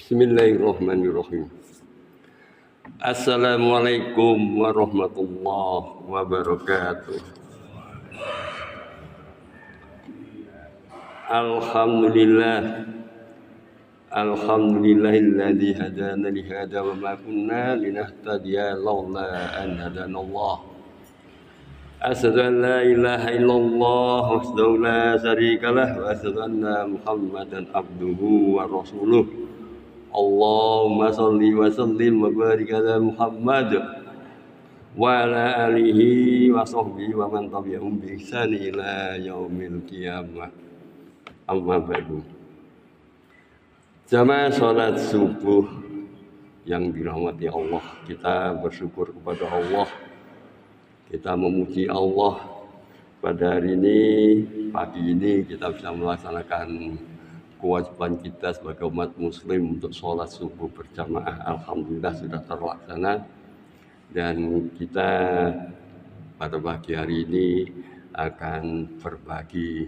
Bismillahirrahmanirrahim. Assalamualaikum warahmatullahi wabarakatuh. Alhamdulillahilladzi hadana li hada wa ma kunna linahtadiya laula an hadanallah. Asyhadu an la ilaha illallah wahdahu la syarika lah wa asyhadu anna Muhammadan abduhu wa rasuluh. Allahumma sholli wa sallim wa barik ala Muhammad wa ala alihi wa sahbihi wa man tabi'ahum bi ihsan ila yaumil qiyamah. Amma ba'du. Jamaah salat subuh yang dirahmati Allah, kita bersyukur kepada Allah. Kita memuji Allah pada hari ini, pagi ini kita bisa melaksanakan kewajiban kita sebagai umat muslim untuk sholat subuh berjamaah. Alhamdulillah sudah terlaksana, dan kita pada pagi hari ini akan berbagi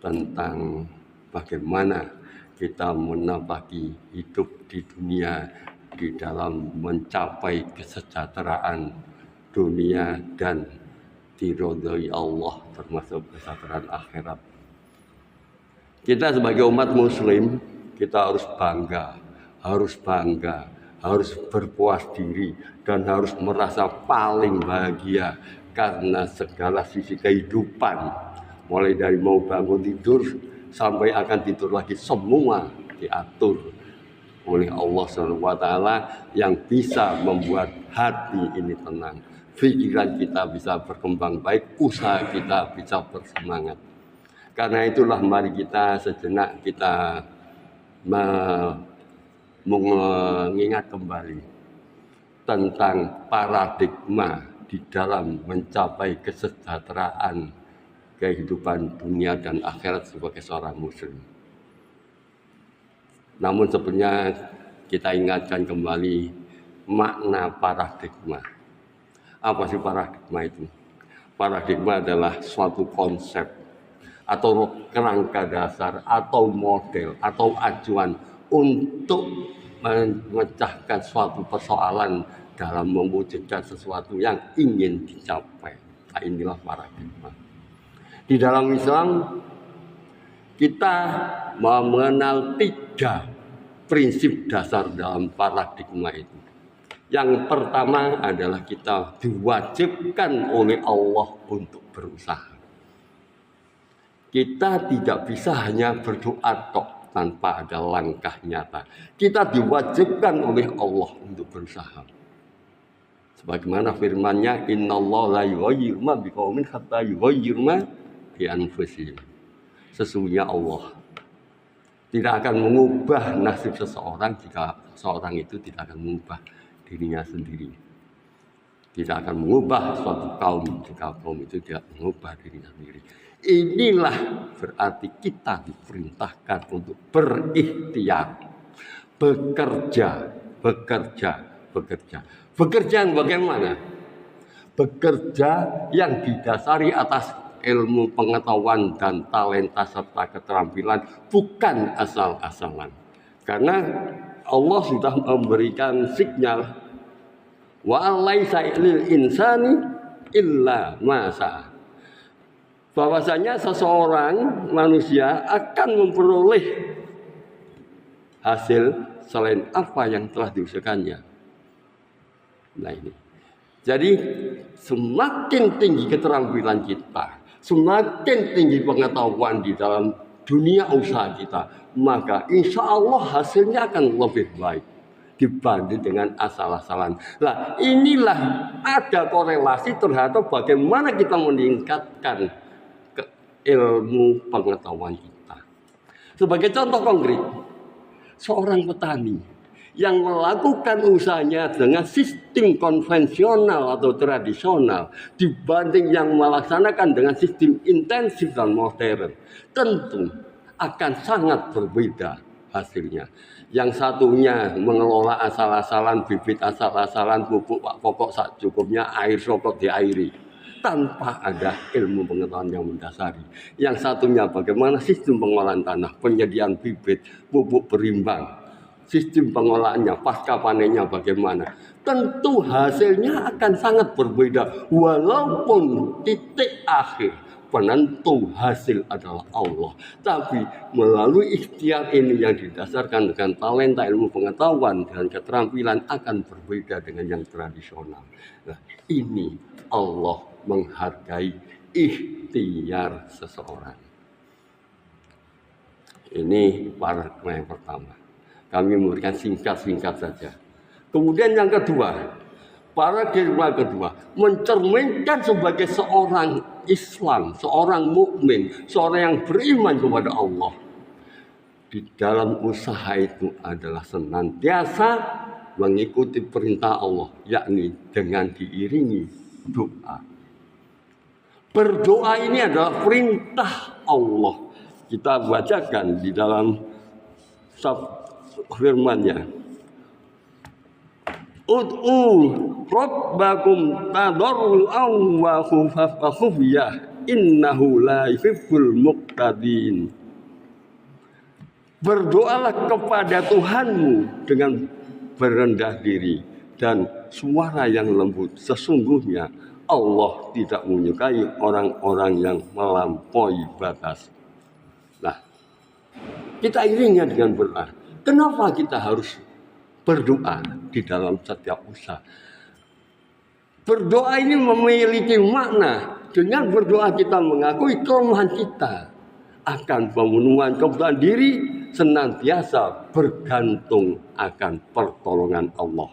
tentang bagaimana kita menapaki hidup di dunia di dalam mencapai kesejahteraan dunia dan diridhoi Allah, termasuk kesejahteraan akhirat. Kita sebagai umat muslim, kita harus bangga, harus berpuas diri, dan harus merasa paling bahagia karena segala sisi kehidupan, mulai dari mau bangun tidur sampai akan tidur lagi, semua diatur oleh Allah SWT yang bisa membuat hati ini tenang, pikiran kita bisa berkembang baik, usaha kita bisa bersemangat. Karena itulah mari kita sejenak kita mengingat kembali tentang paradigma di dalam mencapai kesejahteraan kehidupan dunia dan akhirat sebagai seorang muslim. Namun sebenarnya kita ingatkan kembali makna paradigma. Apa sih paradigma itu? Paradigma adalah suatu konsep atau kerangka dasar atau model atau acuan untuk memecahkan suatu persoalan dalam mewujudkan sesuatu yang ingin dicapai. Nah, inilah paradigma. Di dalam Islam kita mengenal 3 prinsip dasar dalam paradigma itu. Yang pertama adalah kita diwajibkan oleh Allah untuk berusaha. Kita tidak bisa hanya berdoa tok tanpa ada langkah nyata. Kita diwajibkan oleh Allah untuk berusaha. Sebagaimana firman-Nya, innallaha la yughayyiru ma biqaumin hatta yughayyiru ma bi anfusihim. Sesungguhnya Allah tidak akan mengubah nasib seseorang jika seorang itu tidak akan mengubah dirinya sendiri. Tidak akan mengubah suatu kaum jika kaum itu tidak mengubah dirinya sendiri. Inilah berarti kita diperintahkan untuk berikhtiar, bekerja. Bekerja yang bagaimana? Bekerja yang didasari atas ilmu, pengetahuan, dan talenta serta keterampilan, bukan asal-asalan. Karena Allah sudah memberikan sinyal, wa laisa lil insani illa ma sa'a, bahwasanya seseorang manusia akan memperoleh hasil selain apa yang telah diusahakannya. Nah ini. Jadi semakin tinggi keterampilan kita, semakin tinggi pengetahuan di dalam dunia usaha kita, maka insya Allah hasilnya akan lebih baik dibanding dengan asal-asalan. Nah, inilah ada korelasi terhadap bagaimana kita meningkatkan ilmu pengetahuan kita. Sebagai contoh konkret, seorang petani yang melakukan usahanya dengan sistem konvensional atau tradisional dibanding yang melaksanakan dengan sistem intensif dan modern, tentu akan sangat berbeda hasilnya. Yang satunya mengelola asal-asalan, bibit asal-asalan, pupuk pokok secukupnya, air sokot diairi tanpa ada ilmu pengetahuan yang mendasari. Yang satunya bagaimana sistem pengolahan tanah, penyediaan bibit, pupuk berimbang, sistem pengolahannya, pasca panennya bagaimana. Tentu hasilnya akan sangat berbeda. Walaupun titik akhir penentu hasil adalah Allah. Tapi melalui ikhtiar ini yang didasarkan dengan talenta, ilmu pengetahuan, dan keterampilan akan berbeda dengan yang tradisional. Nah, ini Allah menghargai ikhtiar seseorang. Ini paragraf yang pertama. Kami memberikan singkat-singkat saja. Kemudian yang kedua, paragraf kedua, mencerminkan sebagai seorang Islam, seorang mukmin, seorang yang beriman kepada Allah. Di dalam usaha itu adalah senantiasa mengikuti perintah Allah, yakni dengan diiringi doa. Berdoa ini adalah perintah Allah. Kita bacakan di dalam firman-Nya. Ud'u rabbakum tadarru'an wa khufyah innahu la yuhibbul muqtadin. Berdoalah kepada Tuhanmu dengan berendah diri dan suara yang lembut. Sesungguhnya Allah tidak menyukai orang-orang yang melampaui batas. Nah, kita iringnya dengan berdoa. Kenapa kita harus berdoa di dalam setiap usaha? Berdoa ini memiliki makna. Dengan berdoa kita mengakui kelemahan kita, akan pemenuhan kebutuhan diri, senantiasa bergantung akan pertolongan Allah.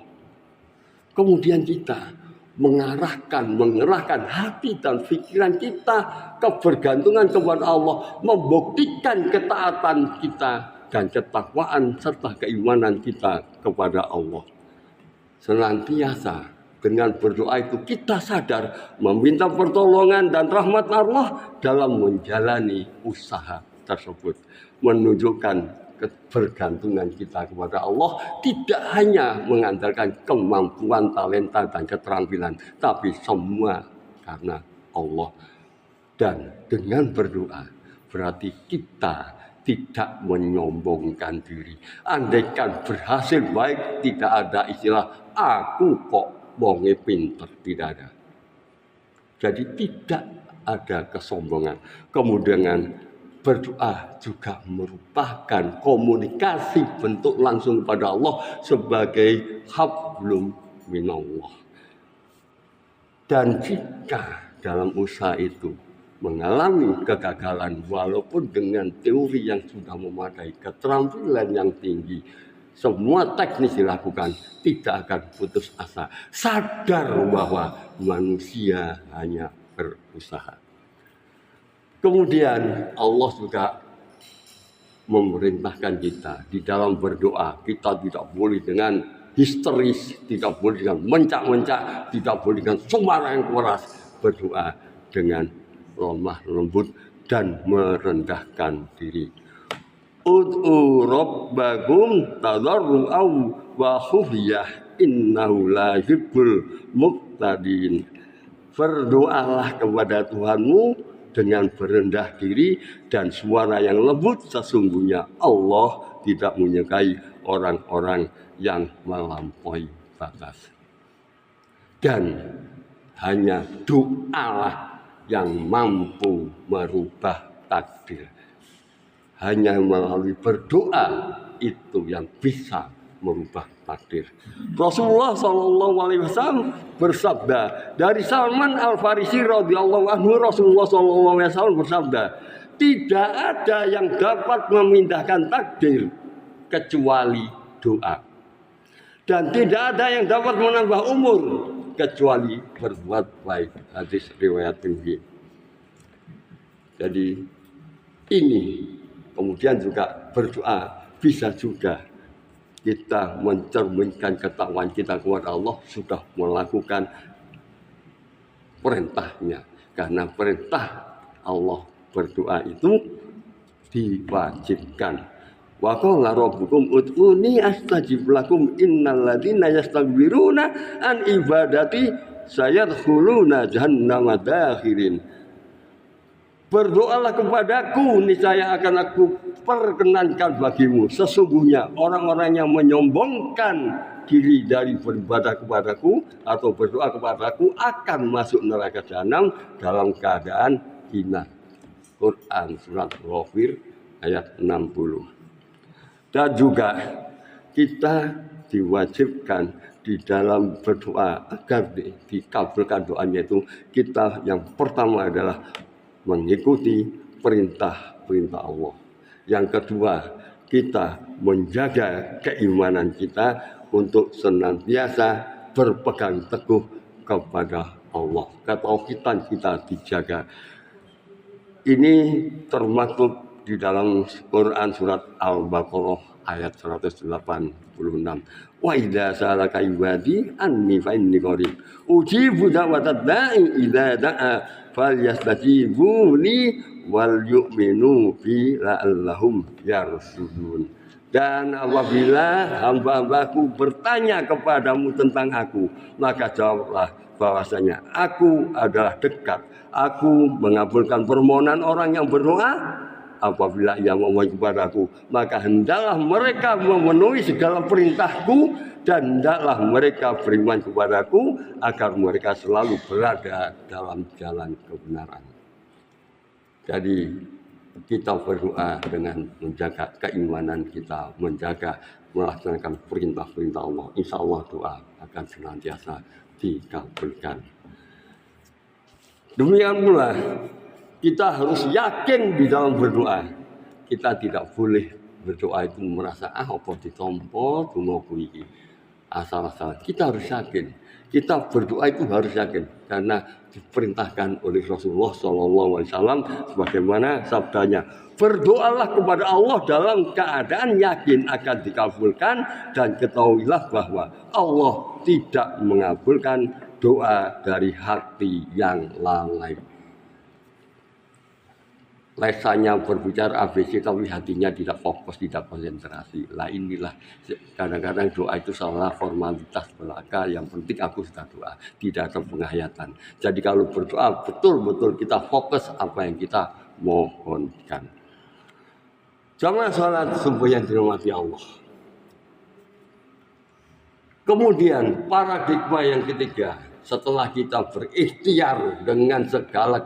Kemudian kita mengerahkan hati dan pikiran kita kebergantungan kepada Allah, membuktikan ketaatan kita dan ketakwaan serta keimanan kita kepada Allah. Senantiasa dengan berdoa itu kita sadar meminta pertolongan dan rahmat Allah dalam menjalani usaha tersebut, menunjukkan kebergantungan kita kepada Allah, tidak hanya mengandalkan kemampuan, talenta, dan keterampilan, tapi semua karena Allah. Dan dengan berdoa berarti kita tidak menyombongkan diri. Andaikan berhasil baik, tidak ada istilah aku kok wonge pinter, tidak ada. Jadi tidak ada kesombongan. Kemudian berdoa juga merupakan komunikasi bentuk langsung kepada Allah sebagai hablum minallah. Dan jika dalam usaha itu mengalami kegagalan, walaupun dengan teori yang sudah memadai, keterampilan yang tinggi, semua teknis dilakukan, tidak akan putus asa. Sadar bahwa manusia hanya berusaha. Kemudian Allah juga memerintahkan kita di dalam berdoa. Kita tidak boleh dengan histeris, tidak boleh dengan mencak-mencak, tidak boleh dengan suara yang keras. Berdoa dengan lemah lembut dan merendahkan diri. Ud'u rabbakum tadarru'an wa khufyah innahu la yuhibbul muqtadin. Berdoalah kepada Tuhanmu dengan berendah diri dan suara yang lembut. Sesungguhnya Allah tidak menyukai orang-orang yang melampaui batas. Dan hanya doalah yang mampu merubah takdir. Hanya melalui berdoa itu yang bisa merubah takdir. Rasulullah SAW bersabda, dari Salman Al-Farisi radhiyallahu anhu, Rasulullah SAW bersabda, tidak ada yang dapat memindahkan takdir kecuali doa, dan tidak ada yang dapat menambah umur kecuali berbuat baik. Hadis riwayat Tirmidzi. Jadi ini kemudian juga berdoa bisa juga kita mencerminkan ketakwaan kita kepada Allah, sudah melakukan perintahnya. Karena perintah Allah berdoa itu diwajibkan. Wa qala rabbukum ud'uni astajib lakum innal ladzina yastakbiruna an ibadati sayadkhuluna jahannama dakhirin. Berdoalah kepadaku, niscaya akan aku perkenankan bagimu. Sesungguhnya orang-orang yang menyombongkan diri dari beribadah kepadaku atau berdoa kepadaku akan masuk neraka jahanam dalam keadaan hina. Quran surat Ghafir ayat 60. Dan juga kita diwajibkan di dalam berdoa agar dikabulkan doanya itu, kita yang pertama adalah mengikuti perintah-perintah Allah. Yang kedua, kita menjaga keimanan kita untuk senantiasa berpegang teguh kepada Allah. Ketauhidan kita dijaga. Ini termaktub di dalam Quran surat Al-Baqarah ayat 186. Wa idza sa'alaka ibadi anni fa inni qarib ujibu da'watad da'i idza da'a falyastajibu li wal yu'minu bi la'allahum yarsudun. Dan apabila hamba-hambaku bertanya kepadamu tentang aku, maka jawablah bahwasanya aku adalah dekat. Aku mengabulkan permohonan orang yang berdoa. Apabila ia memohon kepadaku, maka hendaklah mereka memenuhi segala perintahku dan hendaklah mereka beriman kepadaku agar mereka selalu berada dalam jalan kebenaran. Jadi kita berdoa dengan menjaga keimanan kita, menjaga melaksanakan perintah-perintah Allah. Insya Allah doa akan senantiasa dikabulkan. Demikian pula kita harus yakin di dalam berdoa. Kita tidak boleh berdoa itu merasa apa ditompo dungo kuwi asal-asal. Kita harus yakin. Kita berdoa itu harus yakin karena diperintahkan oleh Rasulullah SAW sebagaimana sabdanya, berdoalah kepada Allah dalam keadaan yakin akan dikabulkan dan ketahuilah bahwa Allah tidak mengabulkan doa dari hati yang lalai. Lesanya berbicara ABC tapi hatinya tidak fokus, tidak konsentrasi. Lah inilah kadang-kadang doa itu salah formalitas belaka. Yang penting aku sudah doa, tidak ada penghayatan. Jadi kalau berdoa betul-betul kita fokus apa yang kita mohonkan. Jamaah salat subuh yang dirahmati Allah. Kemudian paradigma yang ketiga, setelah kita berikhtiar dengan segala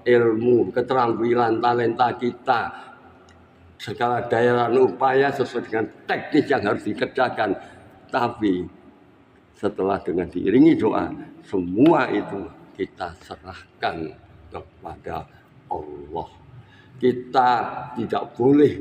ilmu, keterampilan, talenta kita, segala daya dan upaya sesuai dengan teknis yang harus dikerjakan. Tapi setelah dengan diiringi doa, semua itu kita serahkan kepada Allah. Kita tidak boleh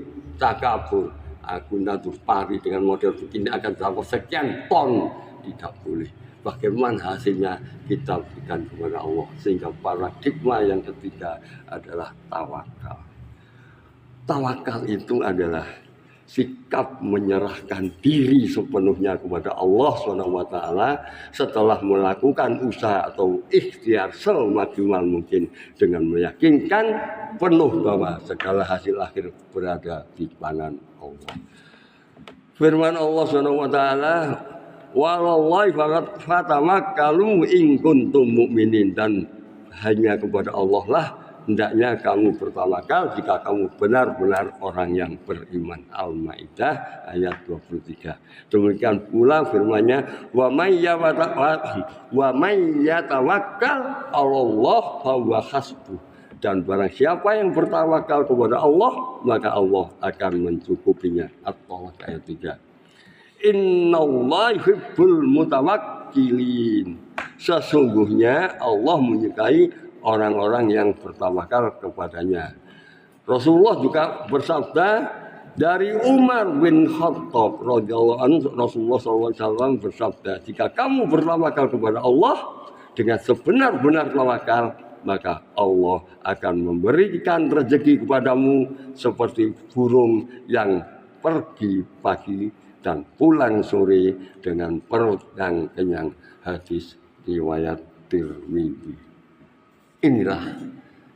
takabur. Aku nanti pari dengan model begini akan dapat sekian ton, tidak boleh. Bagaimana hasilnya kita berikan kepada Allah. Sehingga paradigma yang ketiga adalah tawakal. Tawakal itu adalah sikap menyerahkan diri sepenuhnya kepada Allah SWT setelah melakukan usaha atau ikhtiar semaksimal mungkin dengan meyakinkan penuh bahwa segala hasil akhir berada di tangan Allah. Firman Allah SWT, walallahi fatawakkalu in kuntum mu'minin, dan hanya kepada Allah lah hendaknya kamu bertawakal jika kamu benar-benar orang yang beriman. Al-Maidah ayat 23. Demikian pula firman-Nya, wa may yatawakkal 'alallah fahuwa hasbuh. Dan barang siapa yang bertawakal kepada Allah, maka Allah akan mencukupinya. At-Talaq ayat 3. Innallaha yuhibbul mutawakkilin. Sesungguhnya Allah menyukai orang-orang yang bertawakal kepadanya. Rasulullah juga bersabda dari Umar bin Khattab radhiyallahu anhu, Rasulullah SAW bersabda, jika kamu bertawakal kepada Allah dengan sebenar-benar tawakal, maka Allah akan memberikan rezeki kepadamu seperti burung yang pergi pagi dan pulang sore dengan perut yang kenyang. Hadis riwayat Tirmidzi. Inilah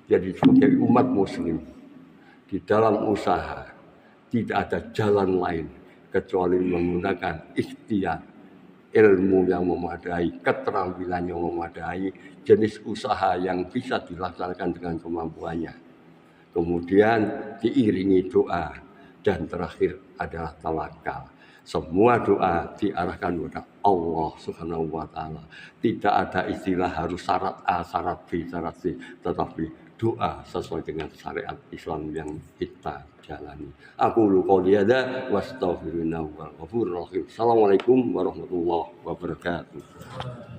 jadi sebagai umat muslim di dalam usaha tidak ada jalan lain kecuali menggunakan ikhtiar, ilmu yang memadai, keterampilan yang memadai, jenis usaha yang bisa dilaksanakan dengan kemampuannya. kemudian diiringi doa, dan terakhir adalah tawakal. Semua doa diarahkan kepada Allah Subhanahu wa Ta'ala. Tidak ada istilah harus syarat A, syarat B, syarat C, tetapi doa sesuai dengan syariat Islam yang kita jalani. Aku qouli hadza wa astaghfirullah wa ghafurur rahim. Assalamualaikum warahmatullahi wabarakatuh.